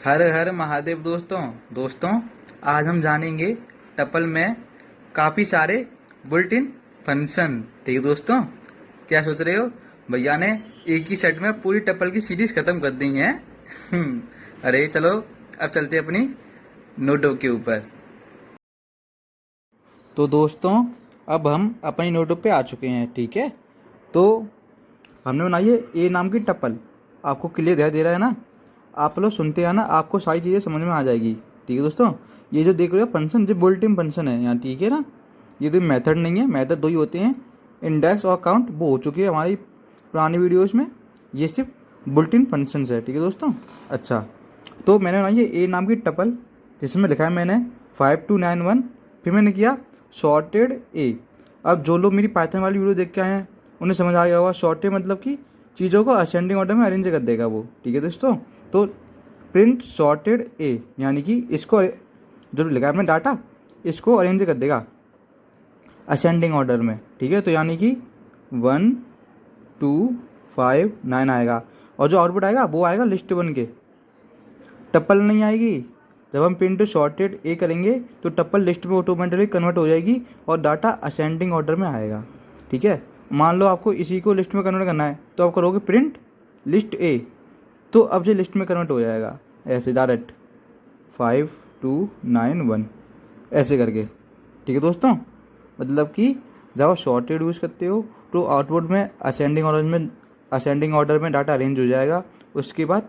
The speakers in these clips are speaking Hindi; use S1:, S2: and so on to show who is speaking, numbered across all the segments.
S1: हर हर महादेव दोस्तों। दोस्तों, आज हम जानेंगे टपल में काफ़ी सारे बुल्ट इन फंक्शन। ठीक है दोस्तों, क्या सोच रहे हो? भैया ने एक ही सेट में पूरी टपल की सीरीज खत्म कर दी है। अरे चलो, अब चलते हैं अपनी नोटों के ऊपर। तो दोस्तों, अब हम अपनी नोटों पे आ चुके हैं। ठीक है, तो हमने बनाई है ए नाम की टपल। आपको क्लियर दिखाई दे रहा है ना? आप लोग सुनते हैं ना, आपको सारी चीज़ें समझ में आ जाएगी। ठीक है दोस्तों, ये जो देख रहे हो फंक्शन, जो बुल्ट इन फंक्शन है यहाँ। ठीक है ना, ये तो मेथड नहीं है, मेथड दो ही होते हैं, इंडेक्स और काउंट। वो हो चुकी है हमारी पुरानी वीडियोज़ में, ये सिर्फ बुल्ट इन फंक्शन है। ठीक है दोस्तों। अच्छा, तो मैंने बनाई है ए नाम की टपल, जिसमें लिखा है मैंने 5291। फिर मैंने किया सॉर्टेड ए। अब जो लोग मेरी पाइथन वाली वीडियो देख के आए हैं उन्हें समझ आ गया होगा, सॉर्टेड मतलब कि चीज़ों को असेंडिंग ऑर्डर में अरेंज कर देगा वो। ठीक है दोस्तों, तो प्रिंट सॉर्टेड ए यानी कि इसको जो लिखा है अपने डाटा, इसको अरेंज कर देगा असेंडिंग ऑर्डर में। ठीक है, तो यानी कि 1259 आएगा, और जो आउटपुट आएगा वो आएगा लिस्ट बन के, टप्पल नहीं आएगी। जब हम प्रिंट सॉर्टेड ए करेंगे तो टप्पल लिस्ट में ऑटोमेटिकली कन्वर्ट हो जाएगी और डाटा असेंडिंग ऑर्डर में आएगा। ठीक है, मान लो आपको इसी को लिस्ट में कन्वर्ट करना है, तो आप करोगे प्रिंट लिस्ट ए, तो अब ये लिस्ट में कन्वर्ट हो जाएगा ऐसे डायरेक्ट 5291 ऐसे करके। ठीक है दोस्तों, मतलब कि जब आप शॉर्टेड यूज़ करते हो तो आउटपुट में असेंडिंग ऑर्डर में डाटा अरेंज हो जाएगा। उसके बाद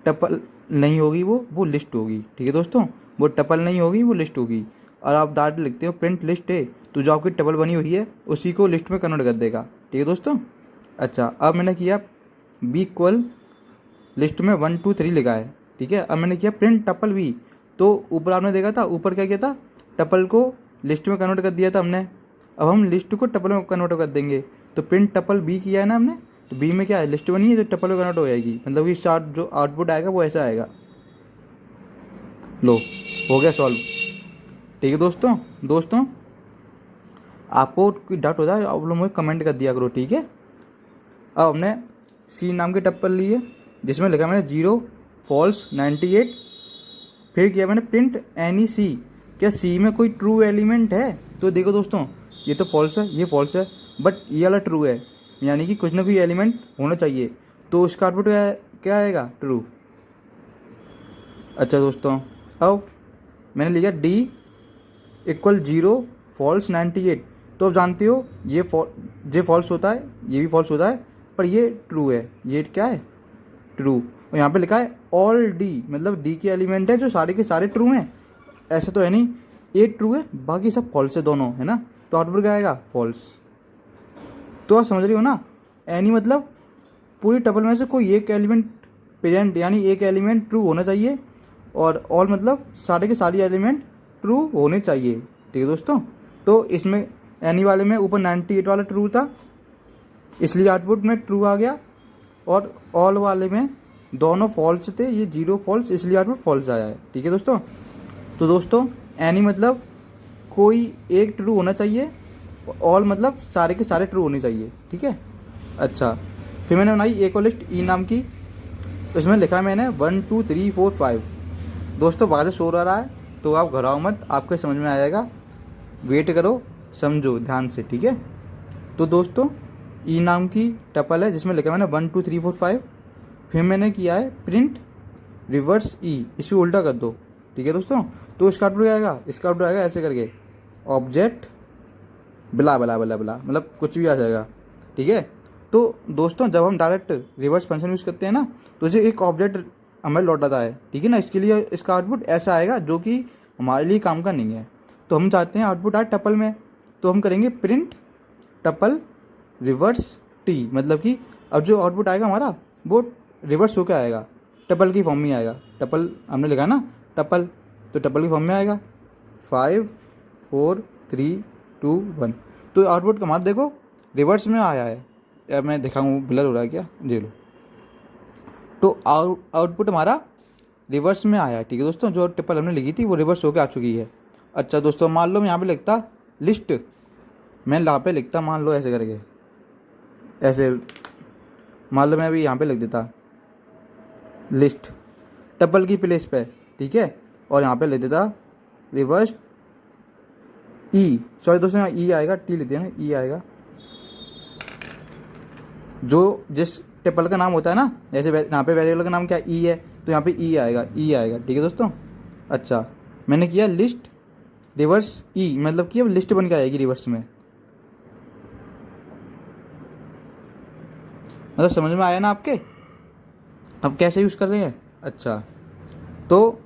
S1: टपल नहीं होगी, वो लिस्ट होगी। ठीक है दोस्तों, वो टपल नहीं होगी, वो लिस्ट होगी। और आप डायरेक्ट लिखते हो प्रिंट लिस्ट है, तो जो आपकी टपल बनी हुई है उसी को लिस्ट में कन्वर्ट कर देगा। ठीक है दोस्तों। अच्छा, अब मैंने किया बी इक्वल लिस्ट में 1 2 3 लिखा है। ठीक है, अब मैंने किया प्रिंट टपल वी, तो ऊपर आपने देखा था, ऊपर क्या किया था, टपल को लिस्ट में कन्वर्ट कर दिया था हमने। अब हम लिस्ट को टपल में कन्वर्ट कर देंगे, तो प्रिंट टपल बी किया है ना हमने, तो बी में क्या है, लिस्ट बनी है जो टपल में कन्वर्ट हो जाएगी। मतलब कि शार्ट जो आउटपुट आएगा वो ऐसा आएगा। लो, हो गया सॉल्व। ठीक है दोस्तों, आपको कोई डाउट होता है आप लोग मुझे कमेंट कर दिया करो। ठीक है, अब हमने सी नाम की टप्पल ली है, जिसमें लिखा मैंने 0 फॉल्स 98। फिर किया मैंने प्रिंट एनी सी, क्या सी में कोई ट्रू एलिमेंट है? तो देखो दोस्तों, ये तो फॉल्स है, ये फॉल्स है, बट ये वाला ट्रू है, यानी कि कुछ ना कोई एलिमेंट होना चाहिए। तो उसका आउटपुट क्या आएगा, ट्रू। अच्छा दोस्तों, अब मैंने लिखा डी इक्वल 0 फॉल्स 98। तो अब जानते हो ये फॉल्स होता है, ये भी फॉल्स होता है, पर ये ट्रू है। ये क्या है, ट्रू। और यहाँ पे लिखा है ऑल डी, मतलब डी के एलिमेंट है जो सारे के सारे ट्रू हैं। ऐसा तो है नहीं, ए ट्रू है बाकी सब फॉल्स है, दोनों है ना, तो आउटपुट क्या आएगा, फॉल्स। तो आप समझ रही हो ना, एनी मतलब पूरी टपल में से कोई एक एलिमेंट प्रेजेंट, यानी एक एलिमेंट ट्रू होना चाहिए, और ऑल मतलब सारे के सारे एलिमेंट ट्रू होने चाहिए। ठीक है दोस्तों, तो इसमें एनी वाले में ऊपर 98 वाला ट्रू था, इसलिए आउटपुट में ट्रू आ गया, और ऑल वाले में दोनों फॉल्स थे, ये 0 फॉल्स, इसलिए आउटपुट फॉल्स आया है। ठीक है दोस्तों, तो दोस्तों एनी मतलब कोई एक ट्रू होना चाहिए, ऑल मतलब सारे के सारे ट्रू होने चाहिए। ठीक है। अच्छा, फिर मैंने बनाई एक और लिस्ट ई नाम की, इसमें लिखा है मैंने 1 2 3 4 5। दोस्तों बाहर से शोर आ रहा है, तो आप घबराओ मत, आपको समझ में आ जाएगा, वेट करो, समझो ध्यान से। ठीक है, तो दोस्तों ई नाम की टपल है जिसमें लिखा है मैंने 1 2 3 4 5। फिर मैंने किया है प्रिंट रिवर्स ई, इसे उल्टा कर दो। ठीक है दोस्तों, तो इसका आउटपुट आएगा ऐसे करके, ऑब्जेक्ट बिला बिला बिला बिला, मतलब कुछ भी आ जाएगा। ठीक है, तो दोस्तों जब हम डायरेक्ट रिवर्स फंक्शन यूज़ करते हैं ना, तो जो एक ऑब्जेक्ट हमें लौटाता है। ठीक है ना, इसके लिए इसका आउटपुट ऐसा आएगा जो कि हमारे लिए काम का नहीं है। तो हम चाहते हैं आउटपुट आए टपल में, तो हम करेंगे प्रिंट टपल रिवर्स टी, मतलब कि अब जो आउटपुट आएगा हमारा वो रिवर्स होकर आएगा, टपल की फॉर्म में आएगा। टपल हमने लिखा ना टपल, तो टपल की फॉर्म में आएगा 5 4 3 2 1। तो आउटपुट हमारा देखो रिवर्स में आया है। अब मैं दिखाऊँ, ब्लर हो रहा है क्या, जी लो। तो आउटपुट हमारा रिवर्स में आया है। ठीक है दोस्तों, जो टपल हमने लिखी थी वो रिवर्स होकर आ चुकी है। अच्छा दोस्तों, मान लो मैं यहाँ पे लिखता लिस्ट, मैं यहाँ पे लिखता, मान लो ऐसे करके, ऐसे मान लो मैं अभी यहाँ पे लिख देता लिस्ट, टपल की प्लेस पे, ठीक है, और यहाँ पे ले देता रिवर्स ई, सॉरी दोस्तों यहाँ ई आएगा, टी लेते हैं ना, ई आएगा। जो जिस टपल का नाम होता है ना, जैसे यहाँ पे वेरिएबल का नाम क्या ई है, तो यहाँ पे ई आएगा, ई आएगा, ठीक है दोस्तों। अच्छा, मैंने किया लिस्ट रिवर्स ई, मतलब कि अब लिस्ट बन के आएगी रिवर्स में। मतलब समझ में आया ना आपके, अब कैसे यूज़ कर रहे हैं। अच्छा, तो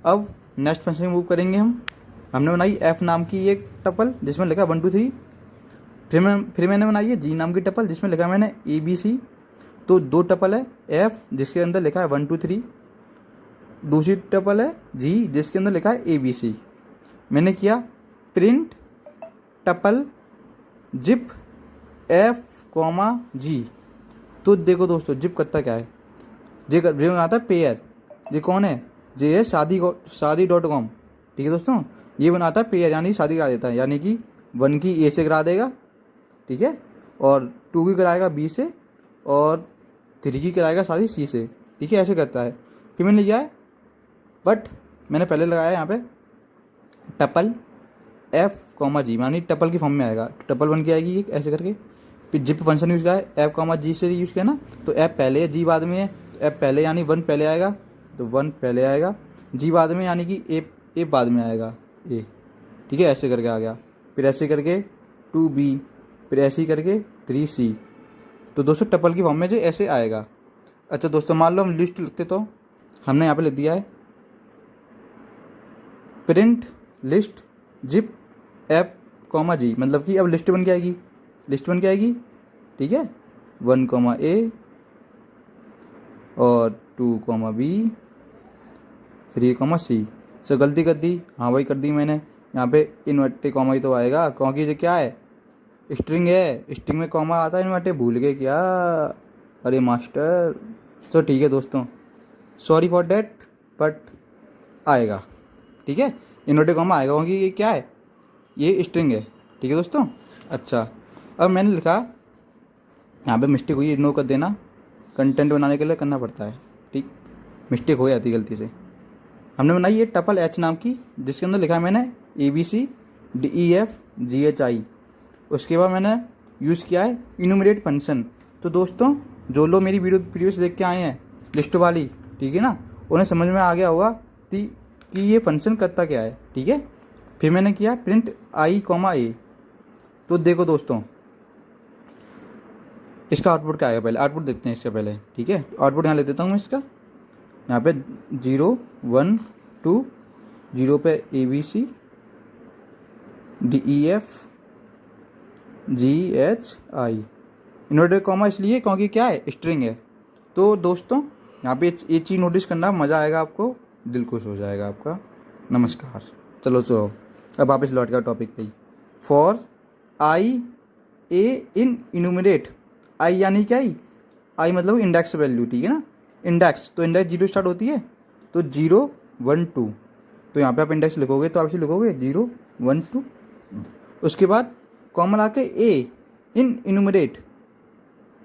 S1: अब नेक्स्ट फंक्शन मूव करेंगे हम। हमने बनाई एफ नाम की एक टपल जिसमें लिखा 1 2 3। फिर मैंने बनाई है जी नाम की टपल जिसमें लिखा मैंने ए बी सी। तो 2 टपल है एफ जिसके अंदर लिखा है 1 2 3, दूसरी टपल है जी जिसके अंदर लिखा है ए बी सी। मैंने किया print tuple zip f comma g. तो देखो दोस्तों जिप करता क्या है, जे बनाता है पेयर। ये कौन है, ये है शादी.com, ठीक है दोस्तों। ये बनाता है पेयर यानी शादी करा देता है, यानी कि 1 की ए से करा देगा, ठीक है, और 2 की कराएगा बी से, और 3 की कराएगा शादी सी से, ठीक है, ऐसे करता है। फिर मैंने लिया है बट मैंने पहले लगाया यहाँ पे टपल एफ कॉमा जी, यानी टपल की फॉर्म में आएगा, टपल बन के आएगी एक ऐसे करके। फिर जिप फंक्शन यूज़ किया है एफ कॉमा जी से यूज़ किया ना, तो एफ पहले है जी बाद में है, एफ पहले यानी 1 पहले आएगा, तो 1 पहले आएगा, जी बाद में यानी कि ए बाद में आएगा ए, ठीक है, ऐसे करके आ गया। फिर ऐसे करके 2B, फिर ऐसे ही करके 3C। तो दोस्तों टपल की फॉर्म में जो ऐसे आएगा। अच्छा दोस्तों मान लो हम लिस्ट लिखते, तो हमने यहाँ पे लिख दिया है print list zip f comma g, मतलब कि अब लिस्ट बन के आएगी, लिस्ट बन के आएगी, ठीक है, 1 कॉमा ए और 2 कॉमा बी 3 कॉमा सी। सो गलती कर दी, हाँ वही कर दी मैंने, यहाँ पे इन्वर्टेड कॉमा ही तो आएगा क्योंकि ये क्या है, स्ट्रिंग है, स्ट्रिंग में कॉमा आता है, इन्वर्टेड भूल गए क्या, अरे मास्टर। तो ठीक है दोस्तों, सॉरी फॉर डैट, बट आएगा, ठीक है, इन्वर्टेड कॉमा आएगा क्योंकि ये क्या है, ये स्ट्रिंग है, ठीक है दोस्तों। अच्छा, अब मैंने लिखा, यहाँ पे मिस्टेक हुई, इग्नोर कर देना, कंटेंट बनाने के लिए करना पड़ता है, ठीक, मिस्टेक हो जाती है गलती से। हमने बनाई ये टपल एच नाम की जिसके अंदर लिखा है मैंने ABC DEF GHI। उसके बाद मैंने यूज़ किया है इनुमरेट फंक्शन। तो दोस्तों जो लोग मेरी वीडियो प्रीवियस देख के आए हैं लिस्ट वाली, ठीक है ना, उन्हें समझ में आ गया होगा कि ये फंक्शन करता क्या है, ठीक है। फिर मैंने किया प्रिंट I कॉमा A। तो देखो दोस्तों इसका आउटपुट क्या आएगा, पहले आउटपुट देखते हैं इसका पहले, ठीक है। आउटपुट यहाँ ले देता हूँ मैं इसका, यहाँ पे 0 1 2, 0 पे ABC DEF GHI, inverted comma इसलिए क्योंकि क्या है, स्ट्रिंग है। तो दोस्तों यहाँ पे ये चीज़ नोटिस करना, मज़ा आएगा आपको, दिल खुश हो जाएगा आपका। नमस्कार, चलो अब वापस लौट गया टॉपिक पे। फॉर आई ए इन इनुमरेट, आई यानी क्या ही, आई मतलब इंडेक्स वैल्यू, ठीक है ना, इंडेक्स, तो इंडेक्स 0 स्टार्ट होती है, तो 0 1 2, तो यहाँ पे आप इंडेक्स लिखोगे तो आप इसे लिखोगे 0 1 2, उसके बाद कॉमन आके ए इन इनुमरेट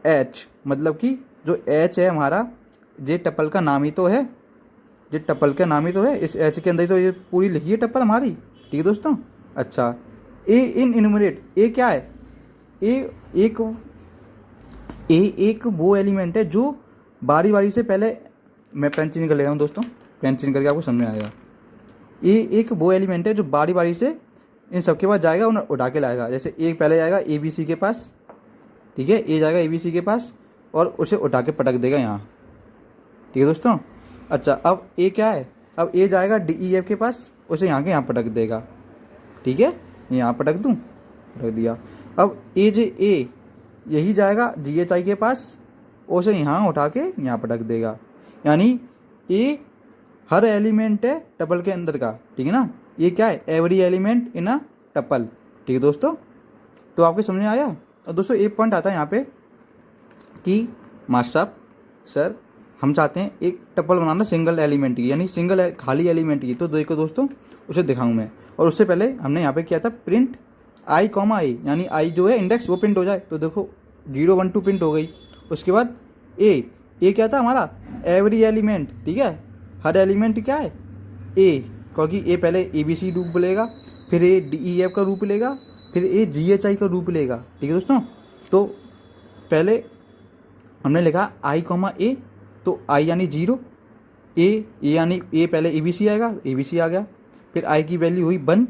S1: एच, मतलब कि जो एच है हमारा, ये टपल का नाम ही तो है, ये टपल का नाम ही तो है, इस एच के अंदर ही तो ये पूरी लिखी है टपल हमारी, ठीक है दोस्तों। अच्छा, ए इन इनुमरेट, ए क्या है, एक वो एलिमेंट है जो बारी बारी से, पहले मैं पेन चेंज कर ले रहा हूँ दोस्तों, पेन चेंज करके आपको समझ में आएगा। ये एक वो एलिमेंट है जो बारी बारी से इन सबके पास जाएगा, उन्हें उठा के लाएगा। जैसे एक पहले जाएगा ABC के पास, ठीक है, ए जाएगा ABC के पास और उसे उठा के पटक देगा यहाँ, ठीक है दोस्तों। अच्छा, अब ए क्या है, अब ए जाएगा DEF के पास, उसे यहाँ के यहाँ पटक देगा, ठीक है, यहाँ पटक दूँ, पटक दिया। अब ए यही जाएगा GHI के पास, उसे यहाँ उठा के यहाँ पटक देगा, यानी ए हर एलिमेंट है टपल के अंदर का, ठीक है ना, ये क्या है, every element in a tuple, ठीक है दोस्तों। तो आपके समझ में आया। और दोस्तों एक पॉइंट आता है यहाँ पे कि मास्टर साहब सर हम चाहते हैं एक टपल बनाना सिंगल एलिमेंट की, यानी सिंगल खाली एलिमेंट की। तो देखो दोस्तों उसे दिखाऊँ मैं, और उससे पहले हमने यहाँ पे किया था प्रिंट I कॉमा ए, यानी आई जो है इंडेक्स वो प्रिंट हो जाए। तो देखो 0 1 2 प्रिंट हो गई। उसके बाद ए क्या था हमारा, एवरी एलिमेंट, ठीक है, हर एलिमेंट क्या है ए, क्योंकि ए पहले ए बी सी रूप लेगा, फिर ए डी ई एफ का रूप लेगा, फिर ए जी एच आई का रूप लेगा। ठीक है दोस्तों, तो पहले हमने लिखा आई कॉमा ए, तो आई यानी 0, ए यानी ए पहले ए बी सी आएगा, ए बी सी आ गया, फिर आई की वैल्यू हुई 1,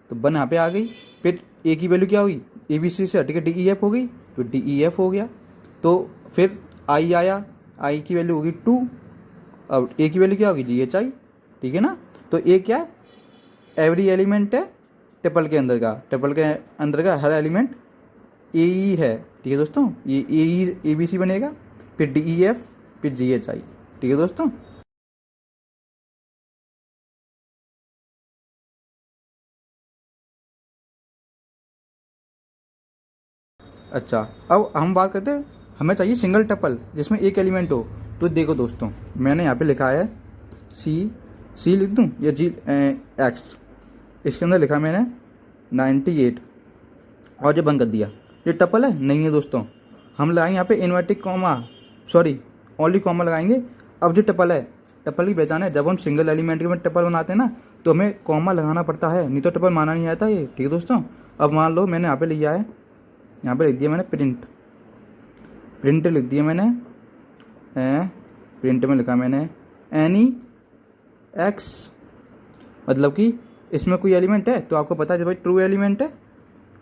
S1: तो 1 यहाँ पे आ गई, फिर ए की वैल्यू क्या हुई, ए बी सी से हट के डी ई एफ हो गई, तो डी ई एफ हो गया, तो फिर आई आया, आई की वैल्यू होगी 2, अब ए की वैल्यू क्या होगी जी एच आई। ठीक है ना, तो ए क्या है, एवरी एलिमेंट है ट्रिपल के अंदर का, ट्रिपल के अंदर का हर एलिमेंट ए ई है। ठीक है दोस्तों, ये ए ई ए बी सी बनेगा, फिर डी ई एफ, फिर जी एच आई। ठीक है दोस्तों, अच्छा अब हम बात करते हैं, हमें चाहिए सिंगल टपल जिसमें एक एलिमेंट हो। तो देखो दोस्तों, मैंने यहाँ पे लिखा है सी लिख दूँ या जी एक्स, इसके अंदर लिखा मैंने 98 और जो बंद कर दिया। ये टपल है नहीं है दोस्तों, हम लगाएंगे यहाँ पे inverted comma, sorry only comma लगाएंगे। अब जो टपल है, टपल की पहचान है, जब हम सिंगल एलिमेंट के में टपल बनाते हैं ना, तो हमें कॉमा लगाना पड़ता है, नहीं तो टपल माना नहीं आता ये। ठीक है दोस्तों, अब मान लो मैंने यहाँ पे लिया है, यहाँ पे लिख दिया मैंने प्रिंट लिख दिया मैंने, प्रिंट में लिखा मैंने एनी एक्स, मतलब कि इसमें कोई एलिमेंट है तो आपको पता है जब भाई ट्रू एलिमेंट है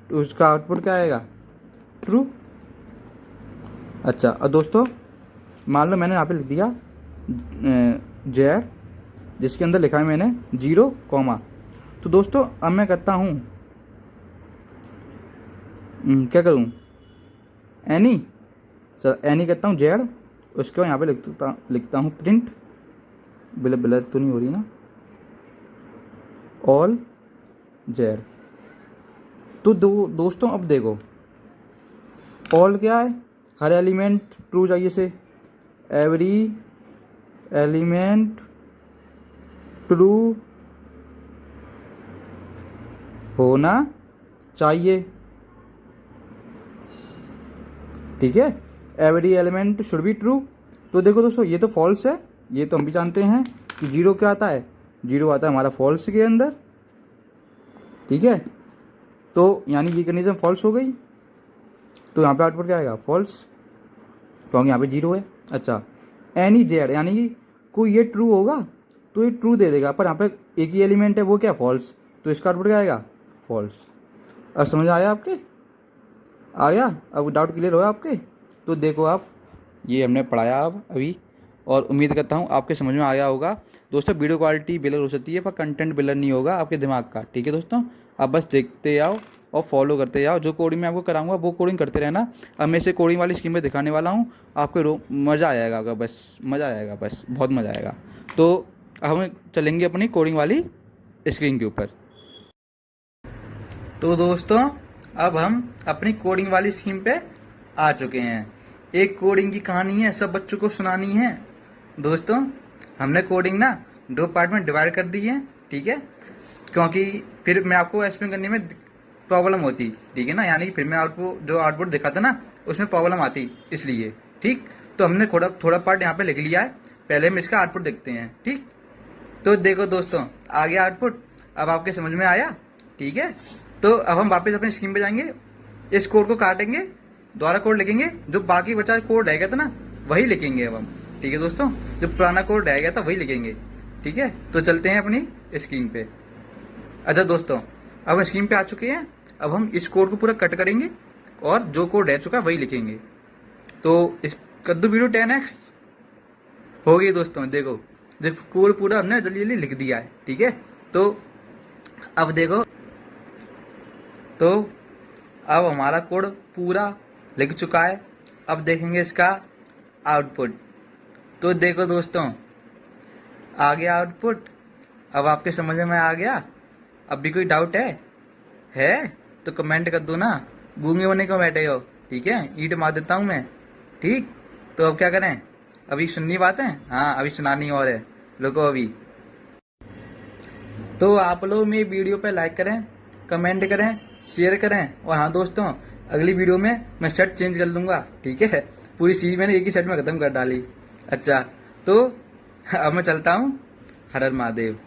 S1: तो उसका आउटपुट क्या आएगा, ट्रू। अच्छा, और दोस्तों मान लो मैंने यहाँ पे लिख दिया जेड, जिसके अंदर लिखा है मैंने 0 कॉमा। तो दोस्तों अब मैं करता हूँ क्या करूँ, एनी, सर एनी करता हूँ जेड, उसके बाद यहाँ पे लिखता हूँ प्रिंट, ब्लर तो नहीं हो रही ना, ऑल जेड। तो दोस्तों अब देखो, ऑल क्या है, हर एलिमेंट ट्रू चाहिए से, एवरी एलिमेंट ट्रू होना चाहिए। ठीक है, every element should be true. तो देखो दोस्तों, ये तो फॉल्स है, ये तो हम भी जानते हैं कि 0 क्या आता है, 0 आता है हमारा फॉल्स के अंदर। ठीक है, तो यानी ये कंडीशन फॉल्स हो गई, तो यहाँ पे आउटपुट क्या आएगा, फॉल्स, क्योंकि यहाँ पे 0 है। अच्छा, एनी जेड, यानी कि कोई ये ट्रू होगा तो ये ट्रू दे देगा, पर यहाँ पे एक ही एलिमेंट है, वो क्या, फॉल्स, तो इसका आउटपुट क्या आएगा, फॉल्स। अब समझ आया आपके, आ गया, अब डाउट क्लियर हुआ आपके। तो देखो आप, ये हमने पढ़ाया अब अभी, और उम्मीद करता हूँ आपके समझ में आ गया होगा। दोस्तों वीडियो क्वालिटी बिलर हो सकती है पर कंटेंट बिलर नहीं होगा आपके दिमाग का। ठीक है दोस्तों, आप बस देखते जाओ और फॉलो करते जाओ, जो कोडिंग मैं आपको कराऊंगा वो कोडिंग करते रहना। अब मैं इसे कोडिंग वाली स्कीम में दिखाने वाला हूँ, आपको मज़ा आएगा, बस मज़ा आएगा, बस बहुत मज़ा आएगा। तो हम चलेंगे अपनी कोडिंग वाली स्क्रीन के ऊपर। तो दोस्तों अब हम अपनी कोडिंग वाली स्कीम पे आ चुके हैं। एक कोडिंग की कहानी है, सब बच्चों को सुनानी है। दोस्तों हमने कोडिंग ना 2 पार्ट में डिवाइड कर दी है। ठीक है, क्योंकि फिर मैं आपको एक्सप्लेन करने में प्रॉब्लम होती, ठीक है ना, यानी फिर मैं आपको जो आउटपुट दिखाता ना उसमें प्रॉब्लम आती, इसलिए। ठीक, तो हमने थोड़ा पार्ट यहाँ पे लिख लिया है, पहले हम इसका आउटपुट देखते हैं। ठीक, तो देखो दोस्तों, आ गया आउटपुट, अब आपके समझ में आया। ठीक है, तो अब हम वापस अपनी स्क्रीन पे जाएंगे, इस कोड को काटेंगे, दोबारा कोड लिखेंगे, जो बाकी बचा कोड रह गया था ना वही लिखेंगे अब हम। ठीक है दोस्तों, जो पुराना कोड रह गया था वही लिखेंगे। ठीक है, तो चलते हैं अपनी स्क्रीन पे। अच्छा दोस्तों, अब हम स्क्रीन पे आ चुके हैं, अब हम इस कोड को पूरा कट करेंगे और जो कोड रह चुका है वही लिखेंगे। तो इस कर दो वीडियो 10x हो गई दोस्तों। देखो जब कोड पूरा हमने जल्दी जल्दी लिख दिया है। ठीक है, तो अब देखो, तो अब हमारा कोड पूरा लिख चुका है। अब देखेंगे इसका आउटपुट। तो देखो दोस्तों, आ गया आउटपुट, अब आपके समझ में आ गया। अब भी कोई डाउट है तो कमेंट कर दो ना, गूंगे होने क्यों बैठे हो। ठीक है, ईंट मार देता हूँ मैं। ठीक, तो अब क्या करें, अभी सुननी बात है, हाँ अभी सुनानी और है, रुको अभी। तो आप लोग मेरी वीडियो पे लाइक करें, कमेंट करें, शेयर करें, और हाँ दोस्तों अगली वीडियो में मैं सेट चेंज कर लूँगा। ठीक है, पूरी सीरीज मैंने एक ही सेट में ख़त्म कर डाली। अच्छा, तो अब मैं चलता हूँ, हर हर महादेव।